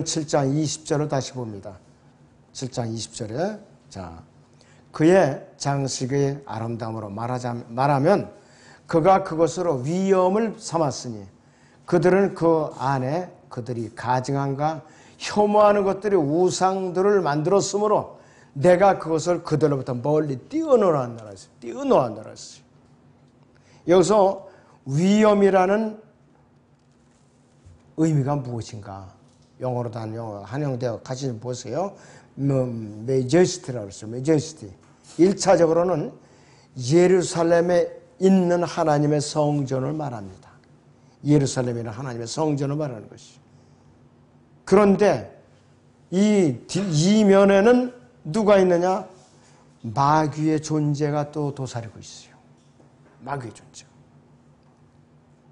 7장 20절을 다시 봅니다. 7장 20절에 자, 그의 장식의 아름다움으로 말하면 그가 그것으로 위엄을 삼았으니 그들은 그 안에 그들이 가증한가 혐오하는 것들이 우상들을 만들었으므로 내가 그것을 그들로부터 멀리 띄어놓았노라 했어요. 띄어놓았노라 했어요. 여기서 위엄이라는 의미가 무엇인가? 영어로 단 영어 한영대학 같이 보세요. 메제스티라고 했어요. 메제스티. 1차적으로는 예루살렘에 있는 하나님의 성전을 말합니다. 예루살렘에 있는 하나님의 성전을 말하는 것이죠. 그런데 이 이면에는 누가 있느냐? 마귀의 존재가 또 도사리고 있어요. 마귀의 존재.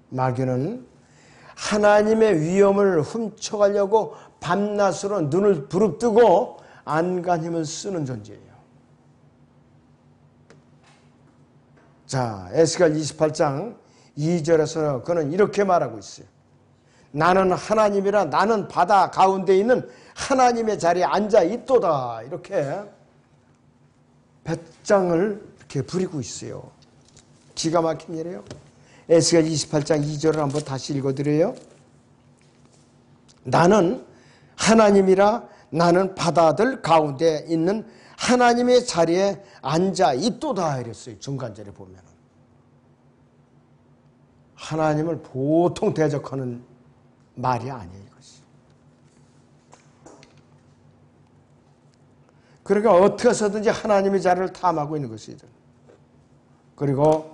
마귀는 하나님의 위엄을 훔쳐가려고 밤낮으로 눈을 부릅뜨고 안간 힘을 쓰는 존재예요. 자, 에스겔 28장 2절에서 그는 이렇게 말하고 있어요. 나는 하나님이라 나는 바다 가운데 있는 하나님의 자리에 앉아 있도다. 이렇게 배짱을 이렇게 부리고 있어요. 기가 막힌 일이에요. 에스겔 28장 2절을 한번 다시 읽어드려요. 나는 하나님이라 나는 바다들 가운데 있는 하나님의 자리에 앉아 있도다 이랬어요. 중간절에 보면 하나님을 보통 대적하는 말이 아니에요. 이것이. 그러니까 어떻게 해서든지 하나님의 자리를 탐하고 있는 것이죠. 그리고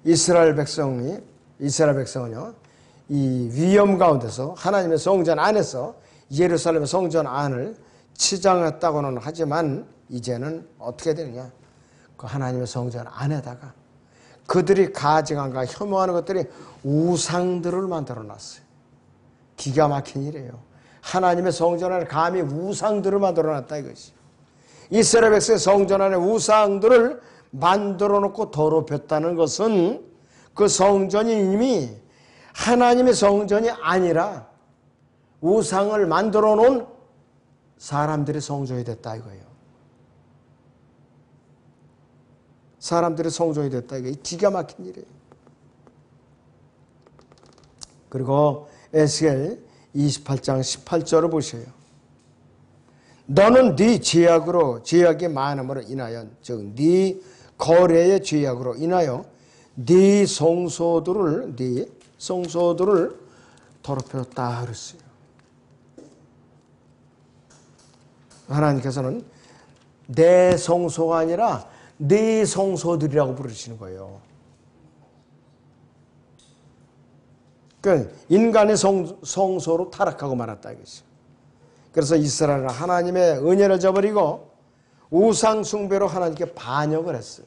이스라엘 백성은요, 이 위험 가운데서 하나님의 성전 안에서 예루살렘의 성전 안을 치장했다고는 하지만 이제는 어떻게 되느냐? 그 하나님의 성전 안에다가 그들이 가증한가 혐오하는 것들이 우상들을 만들어 놨어요. 기가 막힌 일이에요. 하나님의 성전 안에 감히 우상들을 만들어 놨다 이것이. 이스라엘 백성의 성전 안에 우상들을 만들어 놓고 더럽혔다는 것은 그 성전이 이미 하나님의 성전이 아니라 우상을 만들어 놓은 사람들의 성전이 됐다 이거예요. 사람들의 성전이 됐다 이거예요. 기가 막힌 일이에요. 그리고 에스겔 28장 18절을 보세요. 너는 네 죄악이 많음으로 인하여 즉 네 거래의 죄악으로 인하여 네 성소들을 더럽혔다 그랬어요. 하나님께서는 내 성소가 아니라 네 성소들이라고 부르시는 거예요. 그러니까 인간의 성소로 타락하고 말았다 이것이죠. 그래서 이스라엘은 하나님의 은혜를 저버리고 우상 숭배로 하나님께 반역을 했어요.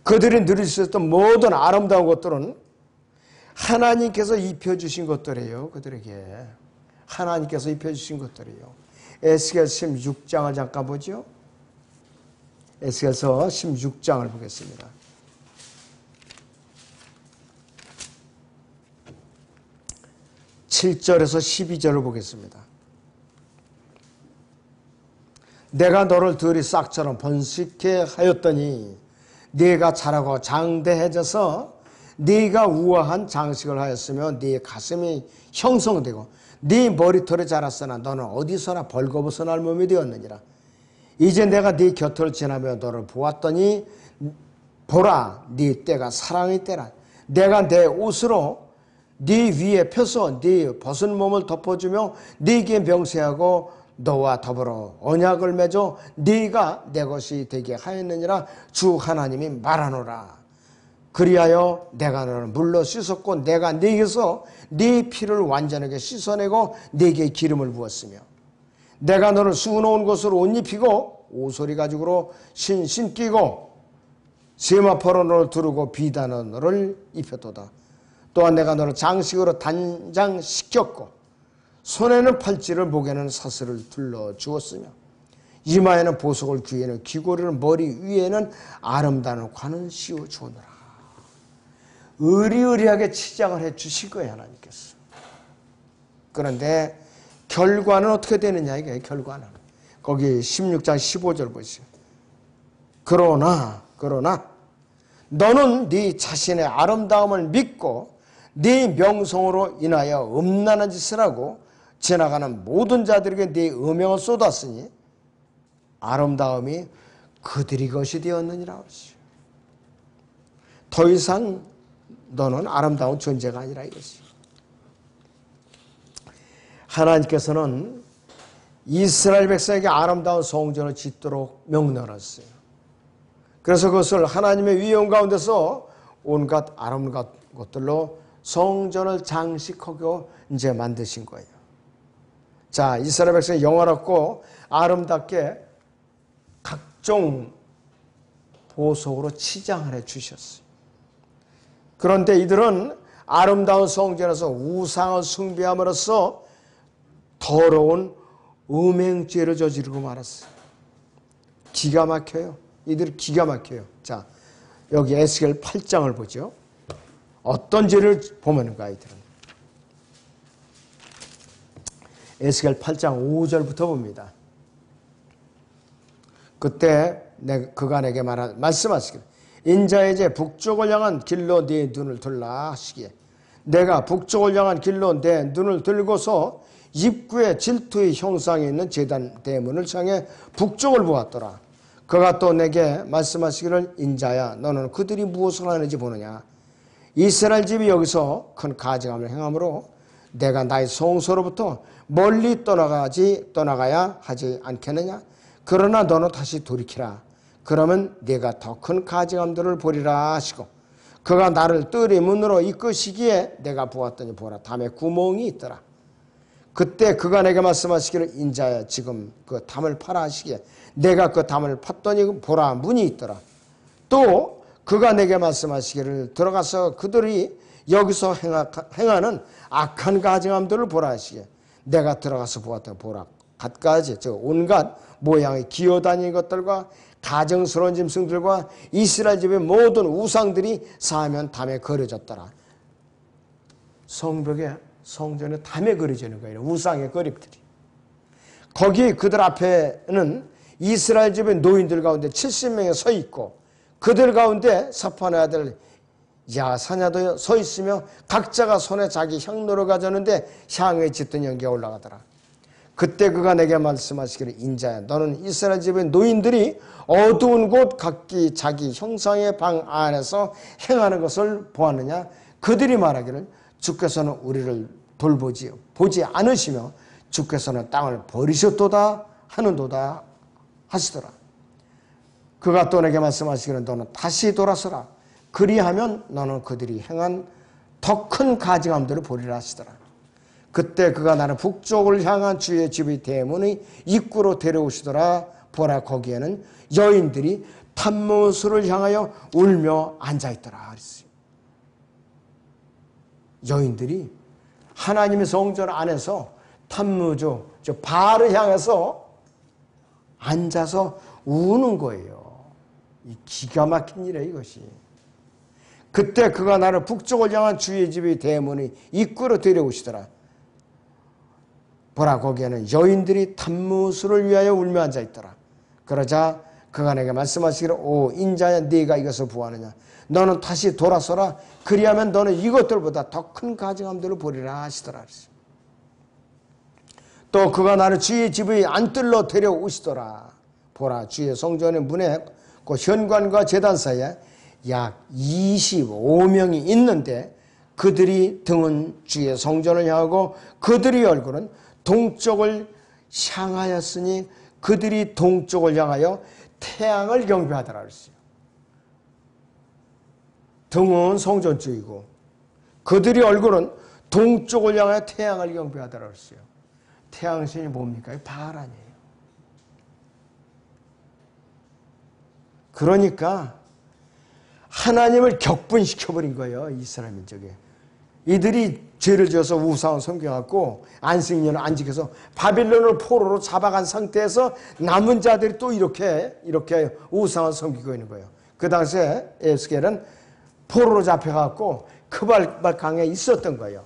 그들이 누릴 수 있었던 모든 아름다운 것들은 하나님께서 입혀주신 것들이에요. 그들에게 하나님께서 입혀주신 것들이에요. 에스겔 16장을 잠깐 보죠. 에스겔서 16장을 보겠습니다. (7절에서) (12절을) 보겠습니다. 내가 너를 들이 싹처럼 번식케 하였더니 네가 자라고 장대해져서 네가 우아한 장식을 하였으며 네 가슴이 형성되고 네 머리털이 자랐으나 너는 어디서나 벌거벗은 몸이 되었느니라. 이제 내가 네 곁을 지나며 너를 보았더니 보라 네 때가 사랑의 때라. 내가 내 옷으로 네 위에 펴서 네 벗은 몸을 덮어주며 네게 명세하고 너와 더불어 언약을 맺어 네가 내 것이 되게 하였느니라. 주 하나님이 말하노라. 그리하여 내가 너를 물로 씻었고 내가 네게서 네 피를 완전하게 씻어내고 네게 기름을 부었으며 내가 너를 수놓은 것으로 옷 입히고 오소리 가죽으로 신기고 세마포로 너를 두르고 비단으로 너를 입혔도다. 또한 내가 너를 장식으로 단장시켰고 손에는 팔찌를 목에는 사슬을 둘러주었으며 이마에는 보석을 귀에는 귀고리를 머리 위에는 아름다운 관을 씌워주었노라. 의리의리하게 치장을 해주실 거예요 하나님께서. 그런데 결과는 어떻게 되느냐 이게 결과는. 거기 16장 15절 보시죠. 그러나 너는 네 자신의 아름다움을 믿고 네 명성으로 인하여 음란한 짓을 하고 지나가는 모든 자들에게 네 음행을 쏟았으니 아름다움이 그들이 것이 되었느니라 하시오. 더 이상 너는 아름다운 존재가 아니라 이것이. 하나님께서는 이스라엘 백성에게 아름다운 성전을 짓도록 명령하셨어요. 그래서 그것을 하나님의 위엄 가운데서 온갖 아름다운 것들로 성전을 장식하고 이제 만드신 거예요. 자, 이스라엘 백성이 영화롭고 아름답게 각종 보석으로 치장을 해 주셨어요. 그런데 이들은 아름다운 성전에서 우상을 숭배함으로써 더러운 음행죄를 저지르고 말았어요. 기가 막혀요. 이들이 기가 막혀요. 자, 여기 에스겔 8장을 보죠. 어떤 죄를 범하는가 이들은. 에스겔 8장 5절부터 봅니다. 그때 그가 내게 말씀하시길 인자의 제 북쪽을 향한 길로 네 눈을 들라 하시기에 내가 북쪽을 향한 길로 내 눈을 들고서 입구에 질투의 형상이 있는 제단 대문을 향해 북쪽을 보았더라. 그가 또 내게 말씀하시기를 인자야 너는 그들이 무엇을 하는지 보느냐. 이스라엘 집이 여기서 큰 가증함을 행함으로 내가 나의 성소로부터 멀리 떠나가야 하지 않겠느냐. 그러나 너는 다시 돌이키라. 그러면 네가 더 큰 가증함들을 보리라 하시고 그가 나를 뜰의 문으로 이끄시기에 내가 보았더니 보라 담에 구멍이 있더라. 그때 그가 내게 말씀하시기를 인자야 지금 그 담을 파라 하시기에 내가 그 담을 팠더니 보라 문이 있더라. 또 그가 내게 말씀하시기를 들어가서 그들이 여기서 행하는 악한 가증함들을 보라 하시기에 내가 들어가서 보았더니 보라 갖가지 즉 온갖 모양의 기어다니는 것들과 가증스러운 짐승들과 이스라엘 집의 모든 우상들이 사면 담에 그려졌더라. 성벽에 성전에 담에 그려지는 거예요. 우상의 그림들이. 거기 그들 앞에는 이스라엘 집의 노인들 가운데 70명이 서 있고 그들 가운데 사판의 아들 야사냐도 서 있으며 각자가 손에 자기 향로를 가졌는데 향에 짙은 연기가 올라가더라. 그때 그가 내게 말씀하시기를 인자야 너는 이스라엘 집의 노인들이 어두운 곳 각기 자기 형상의 방 안에서 행하는 것을 보았느냐. 그들이 말하기를 주께서는 우리를 보지 않으시며 주께서는 땅을 버리셨도다 하는도다 하시더라. 그가 또 내게 말씀하시기를 너는 다시 돌아서라. 그리하면 너는 그들이 행한 더 큰 가증함들을 보리라 하시더라. 그때 그가 나를 북쪽을 향한 주의 집의 대문의 입구로 데려오시더라. 보라 거기에는 여인들이 탐무술을 향하여 울며 앉아있더라 그랬어요. 여인들이 하나님의 성전 안에서 탐무조 바알을 향해서 앉아서 우는 거예요. 이 기가 막힌 일이에요 이것이. 그때 그가 나를 북쪽을 향한 주의 집의 대문의 입구로 데려오시더라. 보라 거기에는 여인들이 탐무술을 위하여 울며 앉아있더라. 그러자 그가 내게 말씀하시기를 오 인자야 네가 이것을 보았느냐. 너는 다시 돌아서라. 그리하면 너는 이것들보다 더 큰 가증함들을 보리라 하시더라. 또 그가 나를 주의 집의 안뜰로 데려오시더라. 보라 주의 성전의 문에 그 현관과 제단 사이에 약 25명이 있는데 그들이 등은 주의 성전을 향하고 그들의 얼굴은 동쪽을 향하였으니 그들이 동쪽을 향하여 태양을 경배하더라 그랬어요. 등은 성전 쪽이고 그들의 얼굴은 동쪽을 향하여 태양을 경배하더라 그랬어요. 태양신이 뭡니까? 바알 아니에요. 그러니까 하나님을 격분시켜버린 거예요. 이스라엘 민족에. 이들이 죄를 지어서 우상을 섬겨갖고 안식년을 안 지켜서 바빌론을 포로로 잡아간 상태에서 남은 자들이 또 이렇게 우상을 섬기고 있는 거예요. 그 당시에 에스겔은 포로로 잡혀갖고 크발발 강에 있었던 거예요.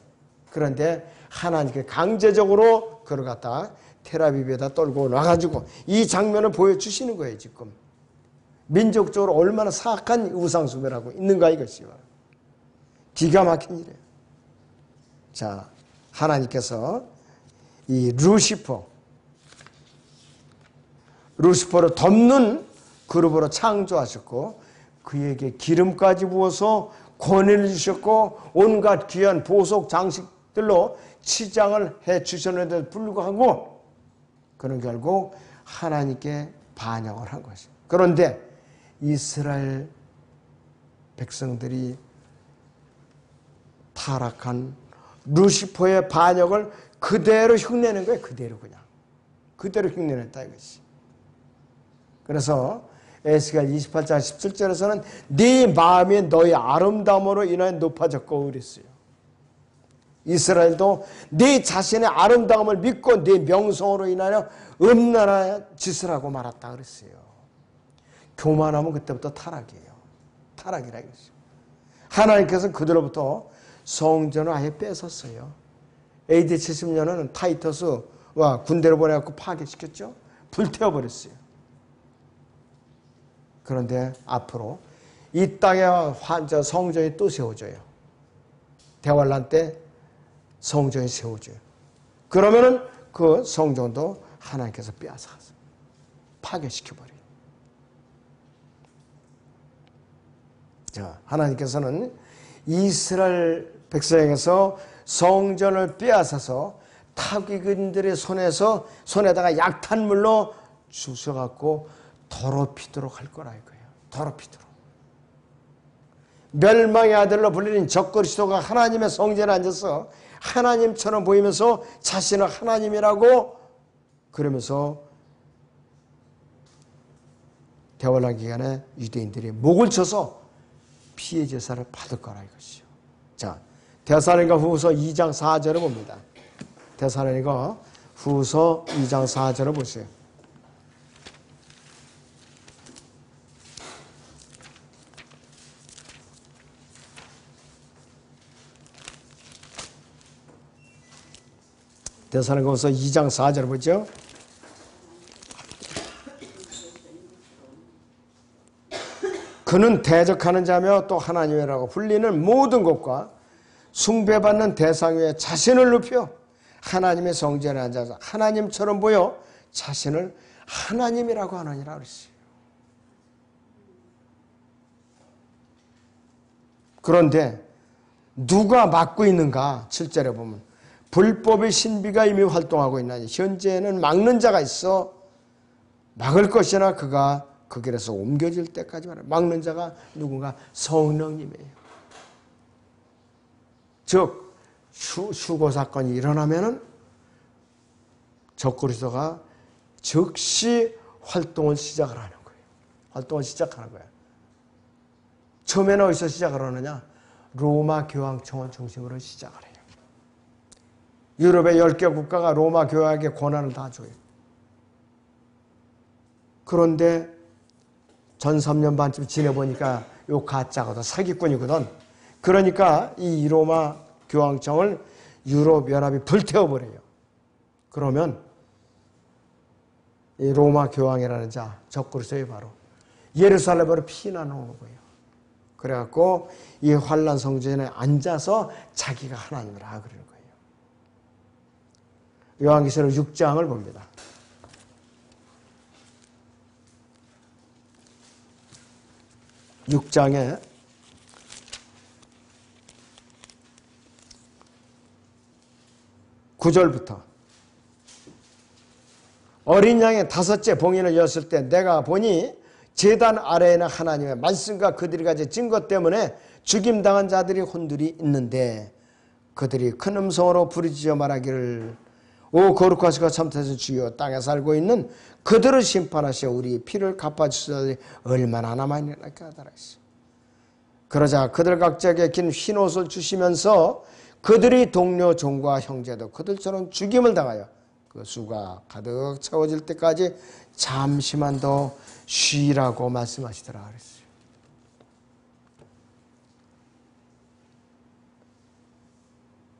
그런데 하나님께 강제적으로 그걸 갖다 테라비브에다 떨고 나가지고 이 장면을 보여주시는 거예요. 지금 민족적으로 얼마나 사악한 우상숭배라고 있는가 이것이요. 기가 막힌 일이에요. 자, 하나님께서 이 루시퍼를 덮는 그룹으로 창조하셨고 그에게 기름까지 부어서 권위를 주셨고 온갖 귀한 보석 장식들로 치장을 해 주셨는데도 불구하고 그는 결국 하나님께 반역을 한 것이에요. 그런데 이스라엘 백성들이 타락한 루시퍼의 반역을 그대로 흉내낸 거예요. 그대로 흉내냈다 이것이. 그래서 에스겔 28장 17절에서는 네 마음이 너의 아름다움으로 인하여 높아졌고 그랬어요. 이스라엘도 네 자신의 아름다움을 믿고 네 명성으로 인하여 음란한 짓을 하고 말았다 그랬어요. 교만하면 그때부터 타락이에요. 타락이라 이거죠. 하나님께서 그들로부터 성전을 아예 뺏었어요. AD 70년에는 타이터스와 군대를 보내갖고 파괴시켰죠. 불태워버렸어요. 그런데 앞으로 이 땅에 성전이 또 세워져요. 대환란 때 성전이 세워져요. 그러면은 그 성전도 하나님께서 빼앗아서 파괴시켜버려요. 자, 하나님께서는 이스라엘 백성에게서 성전을 빼앗아서 타국인들의 손에다가 약탄물로 주셔갖고 더럽히도록 할 거라 이거예요. 더럽히도록. 멸망의 아들로 불리는 적그리스도가 하나님의 성전에 앉아서 하나님처럼 보이면서 자신을 하나님이라고 그러면서 대환란 기간에 유대인들이 목을 쳐서 피해 제사를 받을 거라 이것이요. 자, 데살로니가 후서 2장 4절을 봅니다. 데살로니가 후서 2장 4절을 보세요. 데살로니가 후서 2장 4절을 보죠. 그는 대적하는 자며 또 하나님이라고 불리는 모든 것과 숭배받는 대상 위에 자신을 눕혀 하나님의 성전에 앉아서 하나님처럼 보여 자신을 하나님이라고 하느니라 그랬어요. 그런데 누가 막고 있는가? 7절에 보면 불법의 신비가 이미 활동하고 있나니 현재는 막는 자가 있어 막을 것이나 그가 그 길에서 옮겨질 때까지 말해요. 막는 자가 누군가? 성령님이에요. 즉 휴고 사건이 일어나면은 적그리스도가 즉시 활동을 시작을 하는 거예요. 활동을 시작하는 거예요. 처음에는 어디서 시작을 하느냐? 로마 교황청을 중심으로 시작을 해요. 유럽의 10개 국가가 로마 교황에게 권한을 다 줘요. 그런데 전 3년 반쯤 지내보니까 요 가짜거든. 사기꾼이거든. 그러니까 이 로마 교황청을 유럽연합이 불태워버려요. 그러면 이 로마 교황이라는 자, 적그리스도의 바로 예루살렘으로 피난오는 거예요. 그래갖고 이 환란 성전에 앉아서 자기가 하나님이라 그러는 거예요. 요한계시록 6장을 봅니다. 육 장에 9절부터 어린 양의 5째 봉인을 열었을 때 내가 보니 제단 아래에는 하나님의 말씀과 그들이 가진 증거 때문에 죽임당한 자들이 혼들이 있는데 그들이 큰 음성으로 부르짖어 말하기를 오 거룩하시고 참되신 주여 땅에 살고 있는 그들을 심판하시어 우리 피를 갚아주시더니 얼마나 남아있느냐 하더라. 그러자 그들 각자에게 긴 흰옷을 주시면서 그들이 동료 종과 형제도 그들처럼 죽임을 당하여 그 수가 가득 채워질 때까지 잠시만 더 쉬라고 말씀하시더라 그랬어요.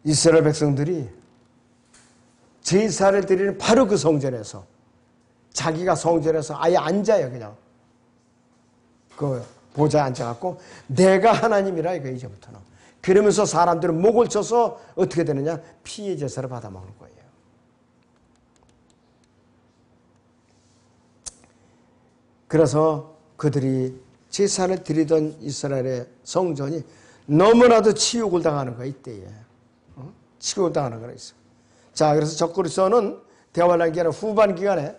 이스라엘 백성들이 제사를 드리는 바로 그 성전에서 자기가 성전에서 아예 앉아요. 그냥 그 보좌에 앉아갖고 내가 하나님이라 이거 이제부터는. 그러면서 사람들은 목을 쳐서 어떻게 되느냐? 피의 제사를 받아먹는 거예요. 그래서 그들이 제사를 드리던 이스라엘의 성전이 너무나도 치욕을 당하는 거야, 이때에. 치욕을 당하는 거라 있어. 자, 그래서 적그리스도는 대환란 기간 후반 기간에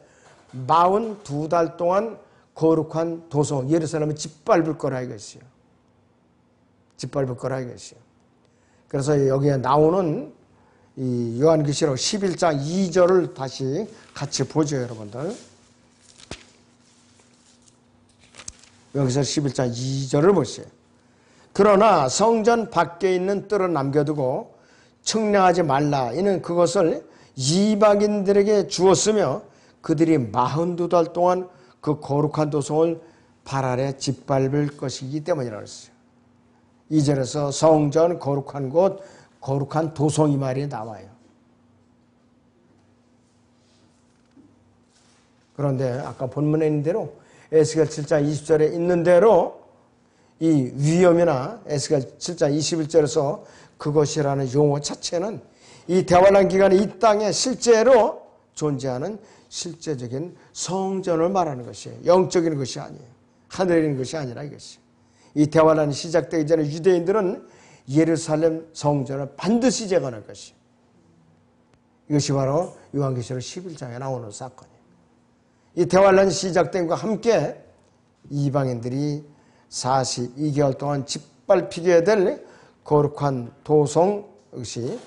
42달 동안 거룩한 도성 예루살렘을 짓밟을 거라 이것이요. 짓밟을 거라 이것이요. 그래서 여기에 나오는 이 요한계시록 11장 2절을 다시 같이 보죠, 여러분들. 여기서 11장 2절을 보세요. 그러나 성전 밖에 있는 뜰을 남겨두고 측량하지 말라. 이는 그것을 이방인들에게 주었으며 그들이 42달 동안 그 거룩한 도성을 발 아래 짓밟을 것이기 때문이라고 했어요. 2절에서 성전, 거룩한 곳, 거룩한 도성 이 말이 나와요. 그런데 아까 본문에 있는 대로 에스겔 7장 20절에 있는 대로 이 위험이나 에스겔 7장 21절에서 그것이라는 용어 자체는 이 대환란 기간에 이 땅에 실제로 존재하는 실제적인 성전을 말하는 것이에요. 영적인 것이 아니에요. 하늘에 있는 것이 아니라 이것이. 이 대환란이 시작되기 전에 유대인들은 예루살렘 성전을 반드시 재건할 것이에요. 이것이 바로 요한계시록 11장에 나오는 사건이에요. 이 대환란이 시작된 것과 함께 이방인들이 42개월 동안 짓밟히게 될 거룩한 도성 역시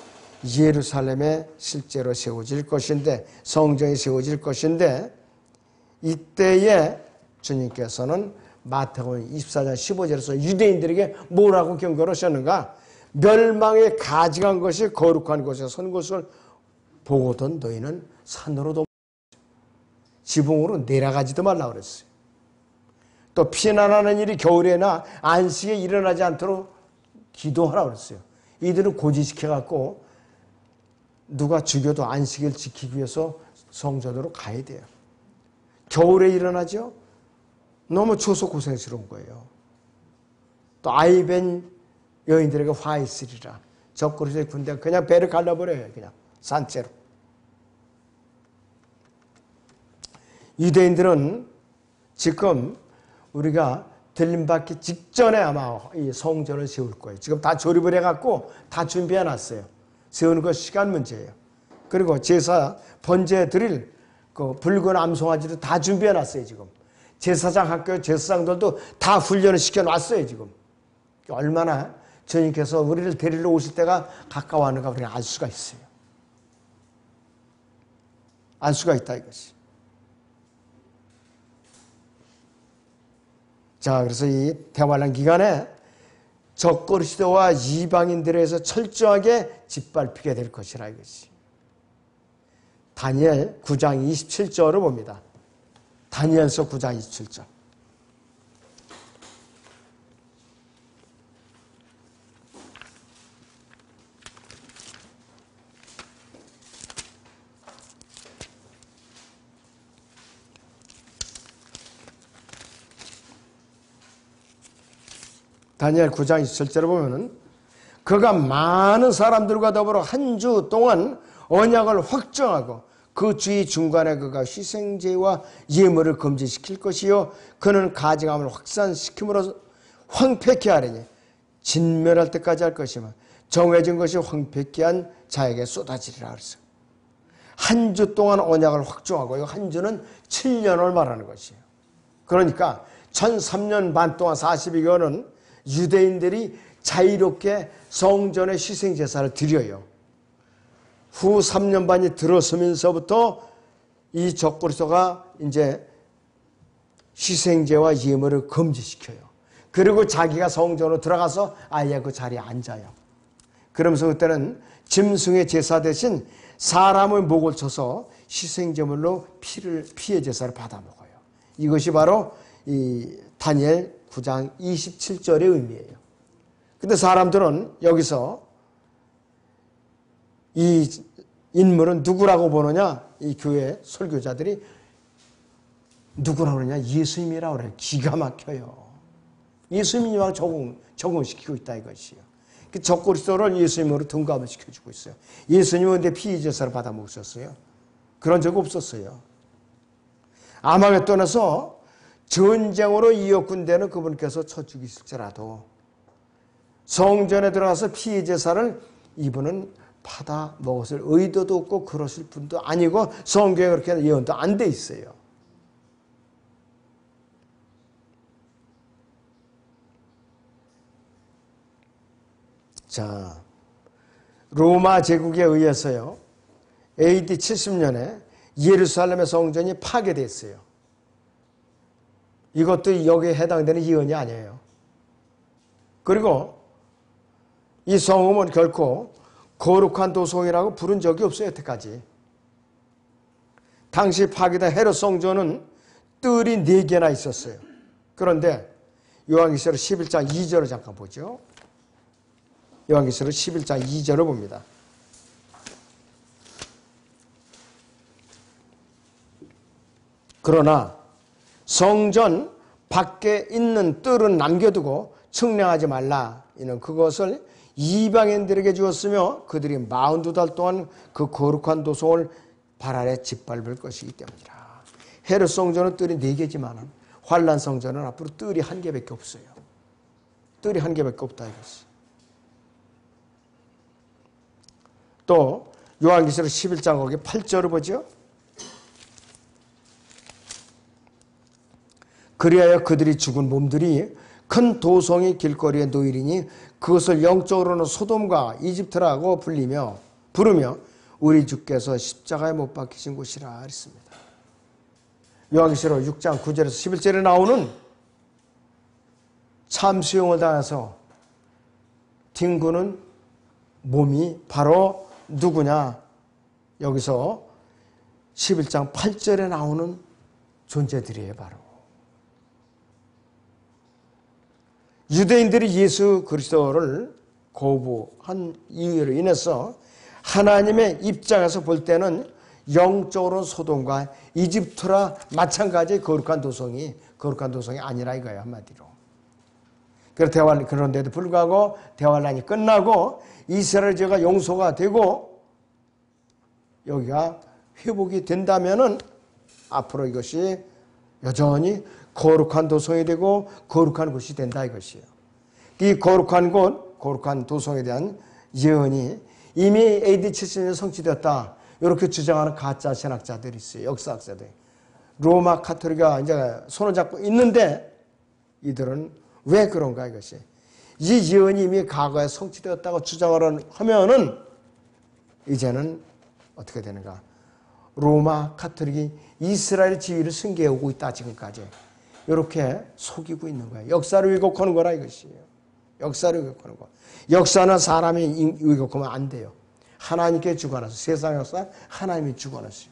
예루살렘에 실제로 세워질 것인데, 성전이 세워질 것인데, 이때에 주님께서는 마태복음 24장 15절에서 유대인들에게 뭐라고 경고를 하셨는가? 멸망에 가증한 것이 거룩한 곳에 선 것을 보고던 너희는 산으로도 지붕으로 내려가지도 말라 그랬어요. 또 피난하는 일이 겨울에나 안식에 일어나지 않도록 기도하라 그랬어요. 이들을 고지시켜갖고 누가 죽여도 안식을 지키기 위해서 성전으로 가야 돼요. 겨울에 일어나죠? 너무 추워서 고생스러운 거예요. 또 아이벤 여인들에게 화 있으리라. 적그리스도의 군대가 그냥 배를 갈라버려요. 그냥 산채로. 유대인들은 지금 우리가 들림받기 직전에 아마 이 성전을 세울 거예요. 지금 다 조립을 해갖고 다 준비해놨어요. 세우는 건 시간 문제예요. 그리고 제사 번제 드릴 그 붉은 암송아지도 다 준비해놨어요. 지금 제사장 학교 제사장들도 다 훈련을 시켜놨어요. 지금 얼마나 주님께서 우리를 데리러 오실 때가 가까워하는가 우리는 알 수가 있어요. 알 수가 있다 이것이. 자, 그래서 이 대환란 기간에 적그리스도와 이방인들에서 철저하게 짓밟히게 될 것이라 이것이. 다니엘 9장 27절을 봅니다. 다니엘서 9장 27절. 다니엘 9장 27절을 보면은 그가 많은 사람들과 더불어 한 주 동안 언약을 확정하고 그 주의 중간에 그가 희생제와 예물을 금지시킬 것이요 그는 가증함을 확산시킴으로 황폐케 하리니 진멸할 때까지 할 것이면 정해진 것이 황폐케 한 자에게 쏟아지리라 그랬어요. 한 주 동안 언약을 확정하고 이 한 주는 7년을 말하는 것이에요. 그러니까 1003년 반 동안 42개월은 유대인들이 자유롭게 성전의 희생제사를 드려요. 후 3년 반이 들어서면서부터 이 적그리스도가 이제 희생제와 예물을 금지시켜요. 그리고 자기가 성전으로 들어가서 아예 그 자리에 앉아요. 그러면서 그때는 짐승의 제사 대신 사람의 목을 쳐서 희생제물로 피의 제사를 받아먹어요. 이것이 바로 이 다니엘 9장 27절의 의미예요. 근데 사람들은 여기서 이 인물은 누구라고 보느냐? 이 교회 설교자들이 누구라고 그러냐? 예수님이라고 그래요. 기가 막혀요. 예수님이랑 적응시키고 있다 이것이요. 그 적그리스도를 예수님으로 등갑을 시켜주고 있어요. 예수님은 근데 피의제사를 받아 먹으셨어요. 그런 적 없었어요. 아마겟돈에서 전쟁으로 이어군대는 그분께서 쳐 죽이실지라도 성전에 들어가서 피의제사를 이분은 받아 먹었을 의도도 없고 그러실 분도 아니고 성경에 그렇게 예언도 안 돼 있어요. 자, 로마 제국에 의해서요. AD 70년에 예루살렘의 성전이 파괴됐어요. 이것도 여기에 해당되는 예언이 아니에요. 그리고 이 성읍은 결코 거룩한 도성이라고 부른 적이 없어요. 여태까지. 당시 파괴된 헤롯 성전은 뜰이 4개나 있었어요. 그런데 요한계시록 11장 2절을 잠깐 보죠. 요한계시록 11장 2절을 봅니다. 그러나 성전 밖에 있는 뜰은 남겨두고 측량하지 말라. 이는 그것을 이방인들에게 주었으며 그들이 42달 동안 그 거룩한 도성을 발 아래 짓밟을 것이기 때문이라. 헤롯 성전은 뜰이 4개지만 환란 성전은 앞으로 뜰이 1개밖에 없어요. 뜰이 1개밖에 없다 이것이. 또 요한계시록 11장 거기 8절을 보죠. 그리하여 그들이 죽은 몸들이 큰 도성의 길거리에 놓이리니 그것을 영적으로는 소돔과 이집트라고 부르며 우리 주께서 십자가에 못 박히신 곳이라 했습니다. 요한계시록 6장 9절에서 11절에 나오는 참수형을 당해서 뒹구는 몸이 바로 누구냐? 여기서 11장 8절에 나오는 존재들이에요. 바로 유대인들이 예수 그리스도를 거부한 이유로 인해서 하나님의 입장에서 볼 때는 영적으로 소돔과 이집트라 마찬가지의 거룩한 도성이 아니라 이거예요. 한마디로. 그런데도 불구하고 대환란이 끝나고 이스라엘 죄가 용서가 되고 여기가 회복이 된다면은 앞으로 이것이 여전히 거룩한 도성이 되고 거룩한 곳이 된다 이것이에요. 이 거룩한 곳, 거룩한 도성에 대한 예언이 이미 AD 70년에 성취되었다. 이렇게 주장하는 가짜 신학자들이 있어요. 역사학자들. 로마 카톨릭가 이제 손을 잡고 있는데 이들은 왜 그런가 이것이. 이 예언이 이미 과거에 성취되었다고 주장을 하면은 이제는 어떻게 되는가. 로마 카톨릭이 이스라엘 지위를 승계하고 있다 지금까지. 이렇게 속이고 있는 거예요. 역사를 왜곡하는 거라 이것이에요. 역사를 왜곡하는 거. 역사는 사람이 왜곡하면 안 돼요. 하나님께 주관하세요. 세상 역사 하나님이 주관하세요.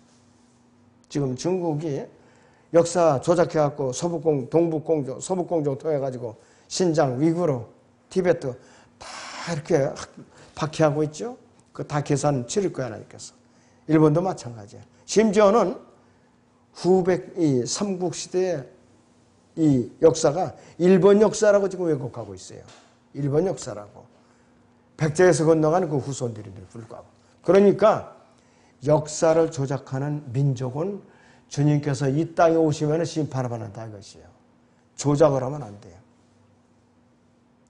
지금 중국이 역사 조작해갖고 동북공정, 서북공정 통해가지고 신장, 위구르, 티베트 다 이렇게 박해하고 있죠. 그 다 계산 치를 거야 하나님께서. 일본도 마찬가지예요. 심지어는 이 삼국시대의 이 역사가 일본 역사라고 지금 왜곡하고 있어요. 일본 역사라고. 백제에서 건너가는 그 후손들인데 불구하고. 그러니까 역사를 조작하는 민족은 주님께서 이 땅에 오시면 심판을 받는다 이것이에요. 조작을 하면 안 돼요.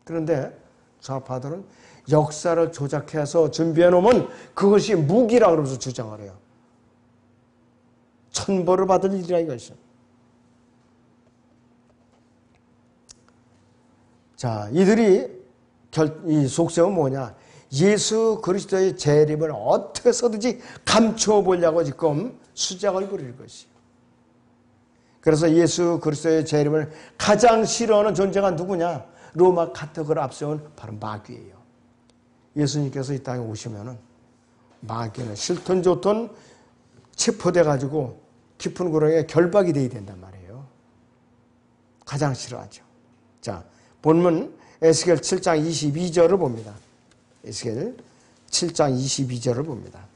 그런데 좌파들은 역사를 조작해서 준비해 놓으면 그것이 무기라고 그러면서 주장을 해요. 천벌을 받을 일이라 이것이요. 자, 이들이 이 속셈은 뭐냐? 예수 그리스도의 재림을 어떻게 해서든지 감추어 보려고 지금 수작을 부릴 것이에요. 그래서 예수 그리스도의 재림을 가장 싫어하는 존재가 누구냐? 로마 카톨릭을 앞세운 바로 마귀예요. 예수님께서 이 땅에 오시면은 마귀는 싫든 좋든 체포돼 가지고 깊은 구렁이에 결박이 돼야 된단 말이에요. 가장 싫어하죠. 자, 본문 에스겔 7장 22절을 봅니다. 에스겔 7장 22절을 봅니다.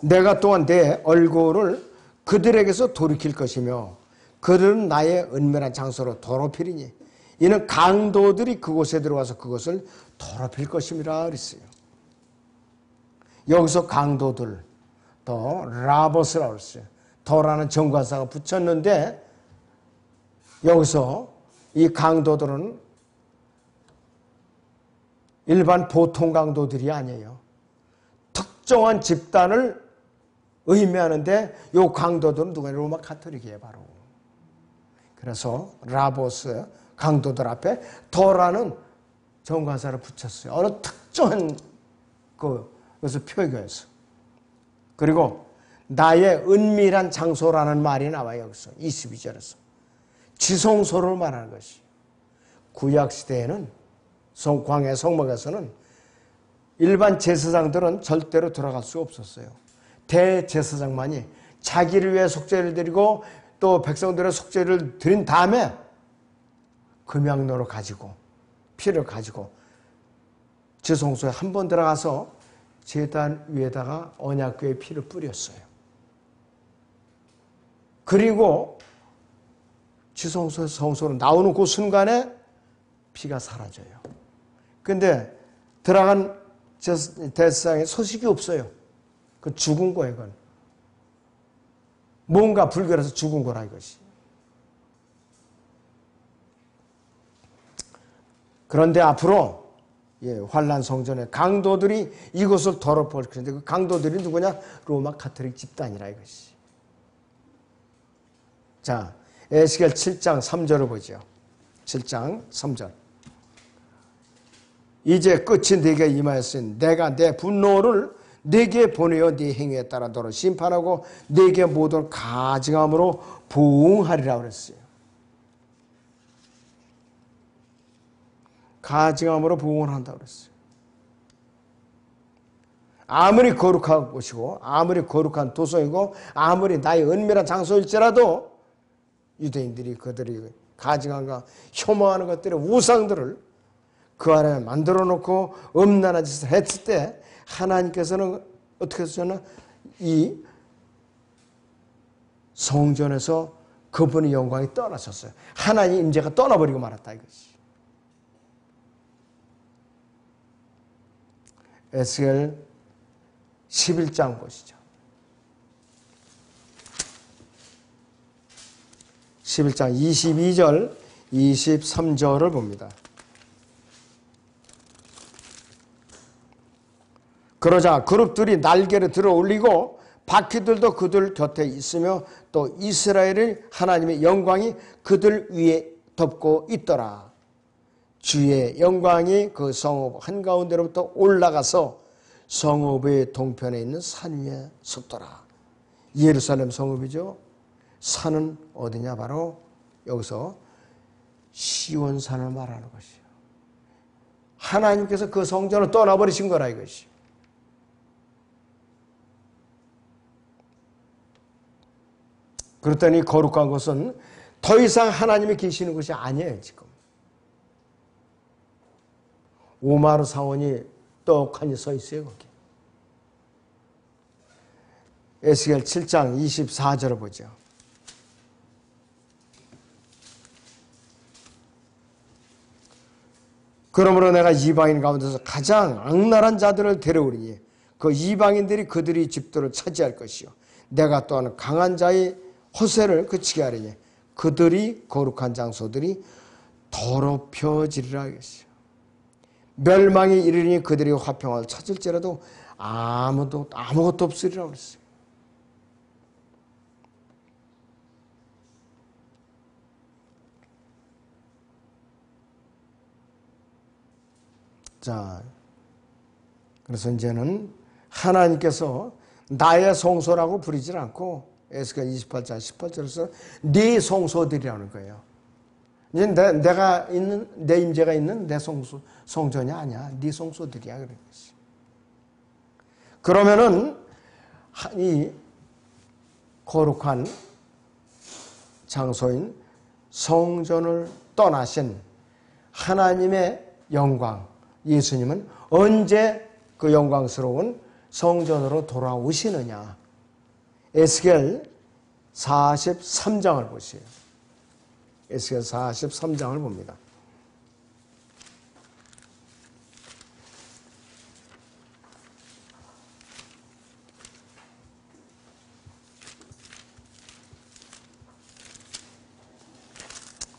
내가 또한 내 얼굴을 그들에게서 돌이킬 것이며 그들은 나의 은밀한 장소로 더럽히리니 이는 강도들이 그곳에 들어와서 그것을 더럽힐 것임이라 그랬어요. 여기서 강도들, 더 라버스라고 그랬어요. 더라는 정관사가 붙였는데 여기서 이 강도들은 일반 보통 강도들이 아니에요. 특정한 집단을 의미하는데 이 강도들은 누구냐? 로마 가톨릭이에요, 바로. 그래서 라보스 강도들 앞에 더라는 정관사를 붙였어요. 어느 특정한 그것을 표기해서. 그리고 나의 은밀한 장소라는 말이 나와요, 여기서. 22절에서. 지성소를 말하는 것이. 구약시대에는 광야 성막에서는 일반 제사장들은 절대로 들어갈 수 없었어요. 대제사장만이 자기를 위해 속죄를 드리고 또 백성들의 속죄를 드린 다음에 금양로를 가지고 피를 가지고 지성소에 한 번 들어가서 제단 위에다가 언약궤의 피를 뿌렸어요. 그리고 지성소에서 성소로 나오는 그 순간에 피가 사라져요. 근데 들어간 제사장의 소식이 없어요. 그건 죽은 거예요, 그건. 뭔가 불결해서 죽은 거라 이것이. 그런데 앞으로 환란 성전에 강도들이 이것을 더럽힐 것인데 그 강도들이 누구냐? 로마 가톨릭 집단이라 이것이. 자, 에스겔 7장 3절을 보죠. 7장 3절. 이제 끝이 네게 임하였으니 내가 내 분노를 네게 보내어 네 행위에 따라 너를 심판하고 네게 모든 가증함으로 보응하리라 그랬어요. 가증함으로 보응을 한다고 그랬어요. 아무리 거룩한 곳이고 아무리 거룩한 도성이고 아무리 나의 은밀한 장소일지라도 유대인들이 그들이 가증함과 혐오하는 것들의 우상들을 그 안에 만들어 놓고 음란한 짓을 했을 때 하나님께서는 어떻게 하셨나? 이 성전에서 그분의 영광이 떠나셨어요. 하나님의 임재가 떠나버리고 말았다 이것이. 에스겔 11장 보시죠. 11장 22절, 23절을 봅니다. 그러자 그룹들이 날개를 들어 올리고 바퀴들도 그들 곁에 있으며 또 이스라엘의 하나님의 영광이 그들 위에 덮고 있더라. 주의 영광이 그 성읍 한가운데로부터 올라가서 성읍의 동편에 있는 산 위에 섰더라. 예루살렘 성읍이죠. 산은 어디냐? 바로 여기서 시온산을 말하는 것이에요. 하나님께서 그 성전을 떠나버리신 거라 이것이. 그랬더니 거룩한 것은 더 이상 하나님이 계시는 것이 아니에요, 지금. 오마르 사원이 떡하니 서 있어요, 거기. 에스겔 7장 24절을 보죠. 그러므로 내가 이방인 가운데서 가장 악랄한 자들을 데려오리니 그 이방인들이 그들의 집들을 차지할 것이요. 내가 또한 강한 자의 허세를 그치게 하리니 그들이 거룩한 장소들이 더럽혀지리라 하겠어요. 멸망이 이르니 그들이 화평을 찾을지라도 아무것도 없으리라 그랬어요. 자, 그래서 이제는 하나님께서 나의 성소라고 부르질 않고 에스겔 28장 18절에서 네 성소들이라는 거예요. 이제 내가 있는 내 임재가 있는 내 성전이 아니야. 네 성소들이야 그런 것이. 그러면은 이 거룩한 장소인 성전을 떠나신 하나님의 영광, 예수님은 언제 그 영광스러운 성전으로 돌아오시느냐. 에스겔 43장을 보세요. 에스겔 43장을 봅니다.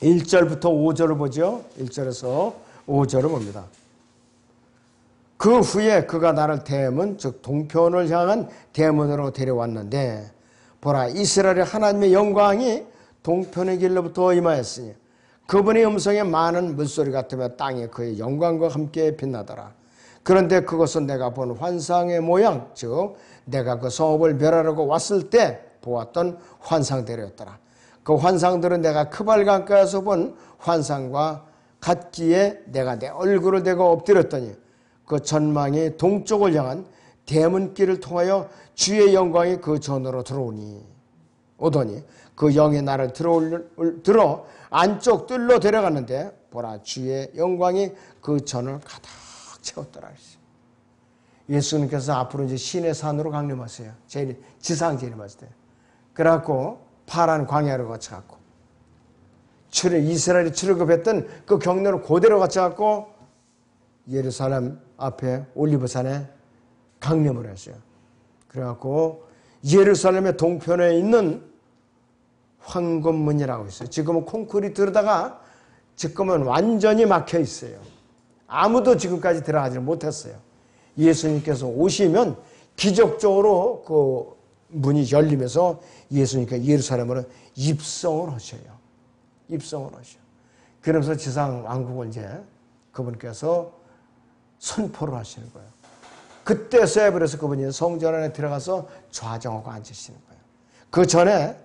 (1절부터) (5절을) 보죠. 1절에서 5절을 봅니다. 그 후에 그가 나를 대문, 즉 동편을 향한 대문으로 데려왔는데 보라, 이스라엘의 하나님의 영광이 동편의 길로부터 임하였으니 그분의 음성에 많은 물소리 같으며 땅에 그의 영광과 함께 빛나더라. 그런데 그것은 내가 본 환상의 모양, 즉 내가 그 성읍을 멸하려고 왔을 때 보았던 환상대로였더라. 그 환상들은 내가 크발강가에서 본 환상과 같기에 내가 내 얼굴을 대고 엎드렸더니 그 전망이 동쪽을 향한 대문길을 통하여 주의 영광이 그 전으로 오더니 그 영이 나를 들어 안쪽 뜰로 데려갔는데 보라, 주의 영광이 그 전을 가득 채웠더라. 예수님께서 앞으로 이제 시내 산으로 강림하세요. 지상 재림하실 때. 그래갖고 파란 광야를 거쳐갖고 이스라엘이 출애굽했던 그 경로를 그대로 거쳐갖고 예루살렘 앞에 올리브산에 강림을 했어요. 그래갖고 예루살렘의 동편에 있는 황금문이라고 있어요. 지금은 콘크리트로다가 지금은 완전히 막혀 있어요. 아무도 지금까지 들어가지 못했어요. 예수님께서 오시면 기적적으로 그 문이 열리면서 예수님께서 예루살렘으로 입성을 하셔요. 입성을 하셔요. 그러면서 지상 왕국을 이제 그분께서 선포를 하시는 거예요. 그때서야 그래서 그분이 성전 안에 들어가서 좌정하고 앉으시는 거예요. 그 전에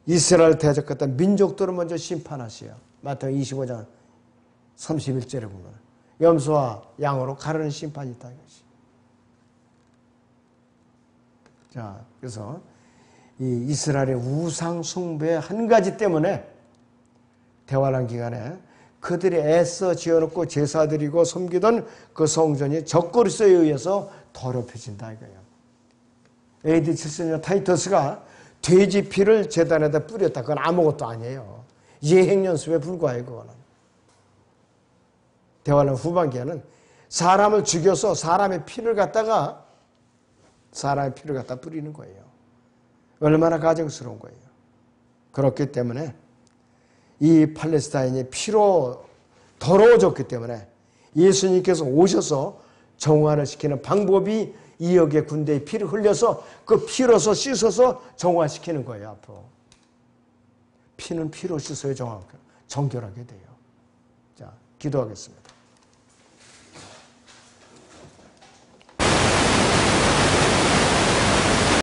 이스라엘 대적했던 민족들을 먼저 심판하셔요. 마태복음 25장 31절에 보면 염소와 양으로 가르는 심판이 있다 이것이. 자, 그래서 이 이스라엘의 우상 숭배의 한 가지 때문에 대환란 기간에 그들이 애써 지어놓고 제사드리고 섬기던 그 성전이 적그리스도에 의해서 더럽혀진다 이거예요. AD 70년 타이터스가 돼지 피를 제단에다 뿌렸다. 그건 아무것도 아니에요. 예행연습에 불과해요. 그거는. 대환란 후반기에는 사람을 죽여서 사람의 피를 갖다 뿌리는 거예요. 얼마나 가증스러운 거예요. 그렇기 때문에 이 팔레스타인이 피로 더러워졌기 때문에 예수님께서 오셔서 정화를 시키는 방법이 이역의 군대의 피를 흘려서 그 피로서 씻어서 정화시키는 거예요. 앞으로. 피는 피로 씻어야 정결하게 돼요. 자, 기도하겠습니다.